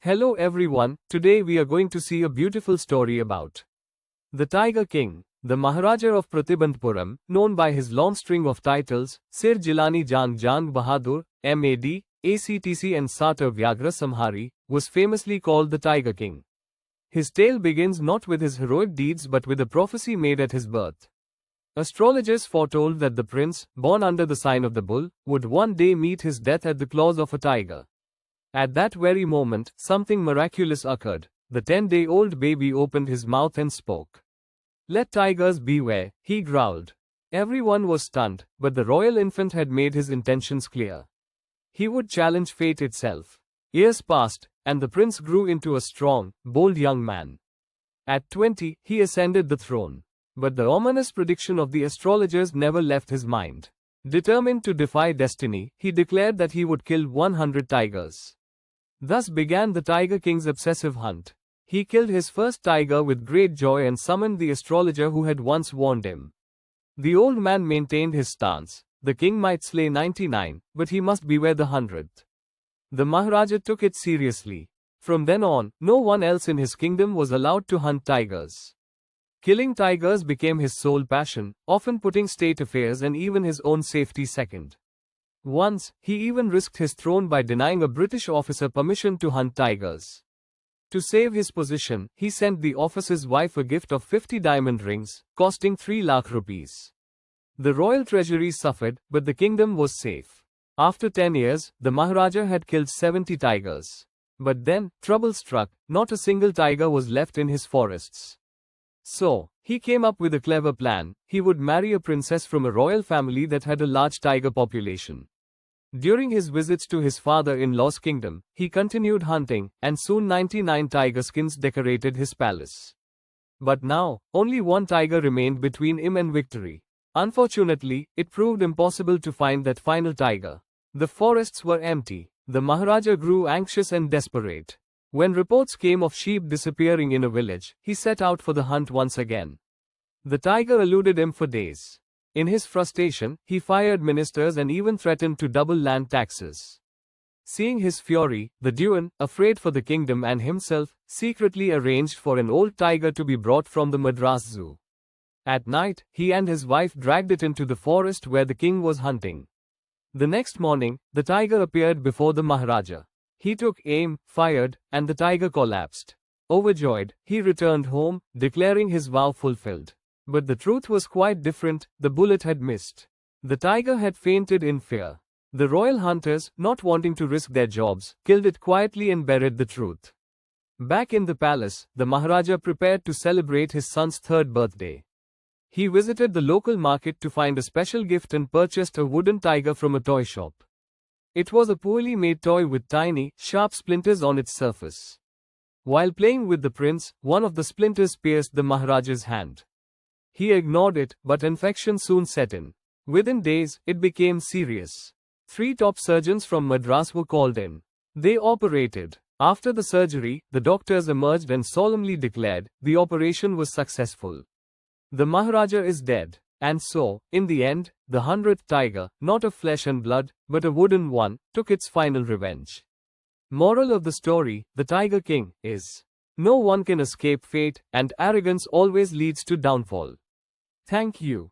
Hello everyone, today we are going to see a beautiful story about the Tiger King, the Maharaja of Pratibandapuram, known by his long string of titles, Sir Jilani Jang Jang Bahadur, MAD, ACTC and Satar Vyagra Samhari, was famously called the Tiger King. His tale begins not with his heroic deeds but with a prophecy made at his birth. Astrologers foretold that the prince, born under the sign of the bull, would one day meet his death at the claws of a tiger. At that very moment, something miraculous occurred. The 10-day-old baby opened his mouth and spoke. "Let tigers beware," he growled. Everyone was stunned, but the royal infant had made his intentions clear. He would challenge fate itself. Years passed, and the prince grew into a strong, bold young man. At 20, he ascended the throne. But the ominous prediction of the astrologers never left his mind. Determined to defy destiny, he declared that he would kill 100 tigers. Thus began the Tiger King's obsessive hunt. He killed his first tiger with great joy and summoned the astrologer who had once warned him. The old man maintained his stance. The king might slay 99, but he must beware the 100th. The Maharaja took it seriously. From then on, no one else in his kingdom was allowed to hunt tigers. Killing tigers became his sole passion, often putting state affairs and even his own safety second. Once, he even risked his throne by denying a British officer permission to hunt tigers. To save his position, he sent the officer's wife a gift of 50 diamond rings, costing 3 lakh rupees. The royal treasury suffered, but the kingdom was safe. After 10 years, the Maharaja had killed 70 tigers. But then, trouble struck. Not a single tiger was left in his forests. So, he came up with a clever plan. He would marry a princess from a royal family that had a large tiger population. During his visits to his father-in-law's kingdom, he continued hunting, and soon 99 tiger skins decorated his palace. But now, only one tiger remained between him and victory. Unfortunately, it proved impossible to find that final tiger. The forests were empty. The Maharaja grew anxious and desperate. When reports came of sheep disappearing in a village, he set out for the hunt once again. The tiger eluded him for days. In his frustration, he fired ministers and even threatened to double land taxes. Seeing his fury, the Dewan, afraid for the kingdom and himself, secretly arranged for an old tiger to be brought from the Madras Zoo. At night, he and his wife dragged it into the forest where the king was hunting. The next morning, the tiger appeared before the Maharaja. He took aim, fired, and the tiger collapsed. Overjoyed, he returned home, declaring his vow fulfilled. But the truth was quite different. The bullet had missed. The tiger had fainted in fear. The royal hunters, not wanting to risk their jobs, killed it quietly and buried the truth. Back in the palace, the Maharaja prepared to celebrate his son's 3rd birthday. He visited the local market to find a special gift and purchased a wooden tiger from a toy shop. It was a poorly made toy with tiny, sharp splinters on its surface. While playing with the prince, one of the splinters pierced the Maharaja's hand. He ignored it, but infection soon set in. Within days, it became serious. 3 top surgeons from Madras were called in. They operated. After the surgery, the doctors emerged and solemnly declared the operation was successful. The Maharaja is dead. And so, in the end, the 100th tiger, not of flesh and blood, but a wooden one, took its final revenge. Moral of the story: the Tiger King is no one can escape fate, and arrogance always leads to downfall. Thank you.